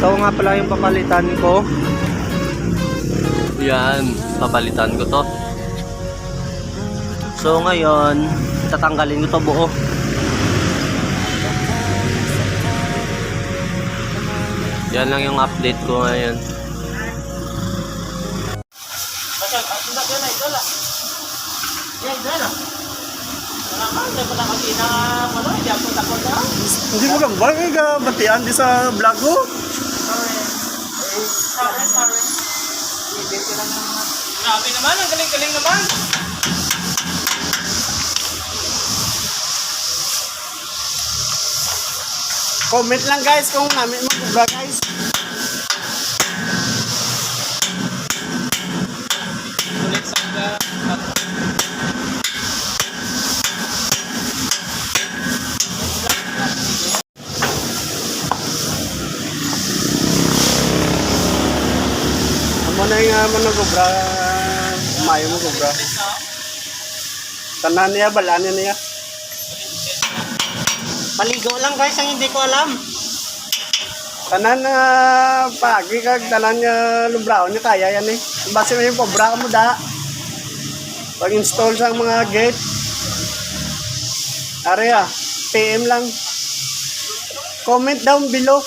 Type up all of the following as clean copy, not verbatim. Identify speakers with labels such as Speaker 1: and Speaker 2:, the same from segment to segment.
Speaker 1: So nga pala yung papalitan ko. Yan, papalitan ko to. So ngayon, tatanggalin ko to buo. Yan lang yung update ko ngayon.
Speaker 2: Hindi mo gambal ka batian di sa vlog ko.
Speaker 3: Sorry. Grabe naman, ang galing-galing naman.
Speaker 2: Comment lang guys kung namin mag-vlog guys.
Speaker 3: Ulit sa
Speaker 2: Amo na yung managobra. Mayo mo gobra. Tanan niya, balanin niya.
Speaker 1: Paligo lang guys, ang hindi ko alam.
Speaker 2: Tanan na pagi kag tanan niya lumbraon niya kaya yan eh. Base mo yung pobra mo da. Pag-install sa mga gate. Area, PM lang. Comment down below.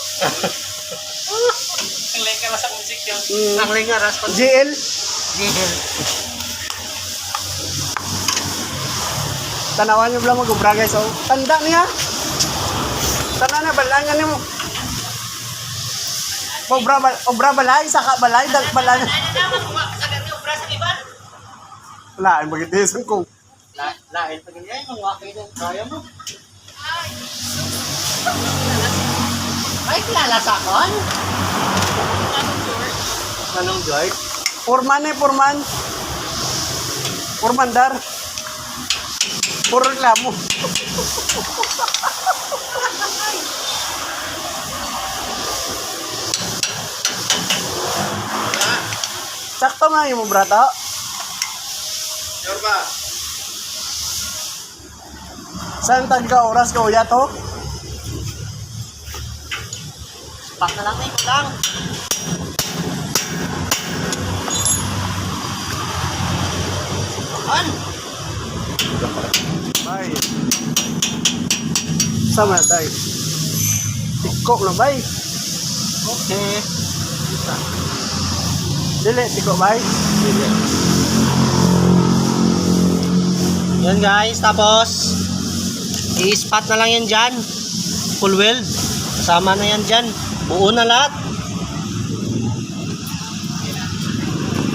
Speaker 3: ang link ka sa music yun.
Speaker 1: Ang lingaras pa.
Speaker 2: GL. Tanawan niyo lang mag-ubra guys. So, tanda niya. Tanda na, balangan niyo mo. Obra balay, saka balay, balay. Lain, magitisang ko.
Speaker 1: Lain pa ganyan, yung wakay ng kaya mo. Ay, kilala sa akon? Anong George?
Speaker 2: Purman. Purmandar. Puro reklamo. Sakto nga yung brata.
Speaker 3: Yorba.
Speaker 2: Saan tagka oras ka uya to?
Speaker 1: Pak na lang na yung lang. An?
Speaker 2: Bay. Sama tayo. Tikok na bay.
Speaker 1: Okay.
Speaker 2: Dili, tikok bay.
Speaker 1: Yan guys, tapos i-spot na lang yan dyan. Full weld. Kasama na yan dyan. Buo na lahat.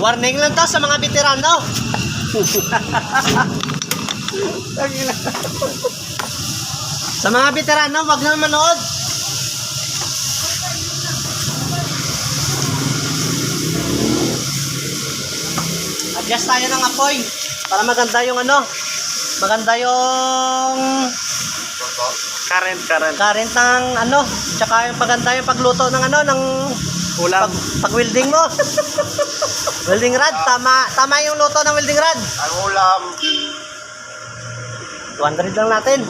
Speaker 1: Warning lang to sa mga veterano. Sa mga veterano, wag na manood. Adjust tayo ng apoy para maganda yung maganda yung current ng tsaka yung maganda yung pagluto ng ng
Speaker 2: Ulam.
Speaker 1: pag-welding mo. Welding rod, tama yung luto ng welding rod.
Speaker 2: Ang ulam.
Speaker 1: 200 lang natin.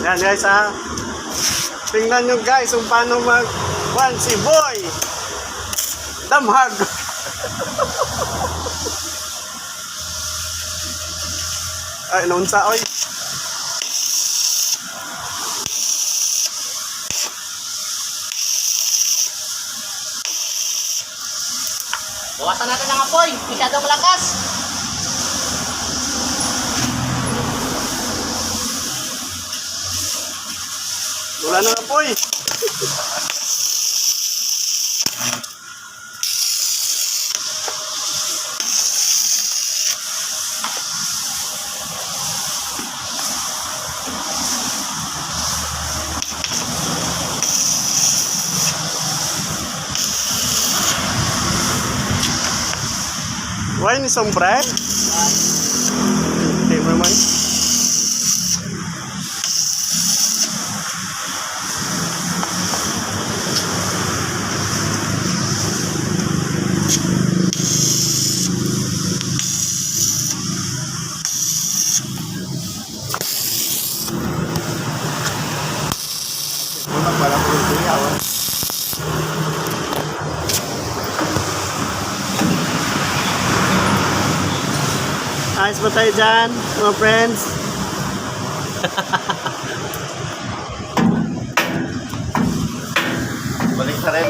Speaker 2: Yan guys ha. Tingnan nyo guys kung paano si Boy. Damhag. Ay, naunsa oy.
Speaker 1: Bawasan natin ang apoy, masyadong malakas.
Speaker 2: Wala na apoy. Why ni sombre? Hindi mo naman. Wala pala po ito yawan.
Speaker 1: Ayos pa tayo dyan, mga friends.
Speaker 2: Balik na rin.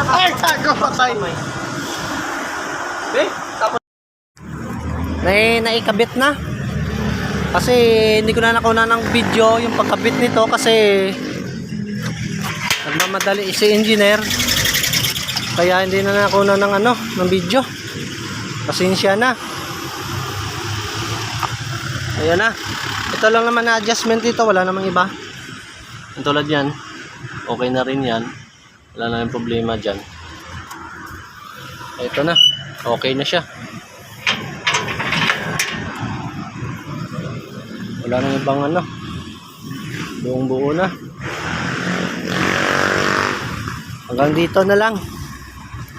Speaker 2: Ay, tago patay.
Speaker 1: Naikabit na. Kasi hindi ko na nakuna ng video yung pagkabit nito kasi nagmamadali si engineer. Kaya hindi na nakuna ng ng video. Pasensya na. Ayan na. Ito lang naman na adjustment dito, wala namang iba. Yung tulad yan, okay na rin yan. Wala na yung problema dyan. Ito na, okay na siya. Wala nang ibang buong buo na. Hanggang dito na lang.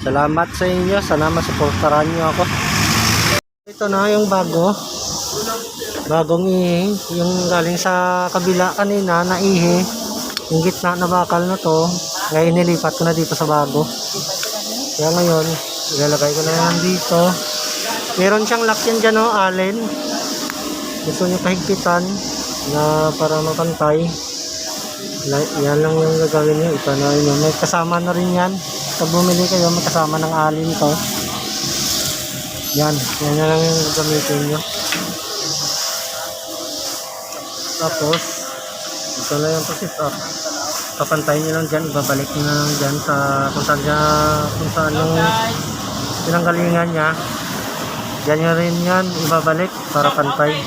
Speaker 1: Salamat sa inyo, sana masuportahan nyo ako. Ito na yung bagong ihi, yung galing sa kabila kanina na ihi, yung gitna na bakal na to, ngayon nilipat ko na dito sa bago. Kaya ngayon ilalagay ko na yan dito. Meron siyang lock yan dyan, allen. Gusto nyo kahigpitan na para mapantay, yan lang yung gagawin nyo. Ito na yun, may kasama na rin yan. Pag bumili kayo, may kasama ng allen to. Yan lang yung gagamitin nyo. Tapos ito na yung sit up. Papantayin nyo lang dyan, ibabalik nyo na lang dyan sa kung saan yung pinanggalingan nya. Dyan nyo rin yan ibabalik para pantay.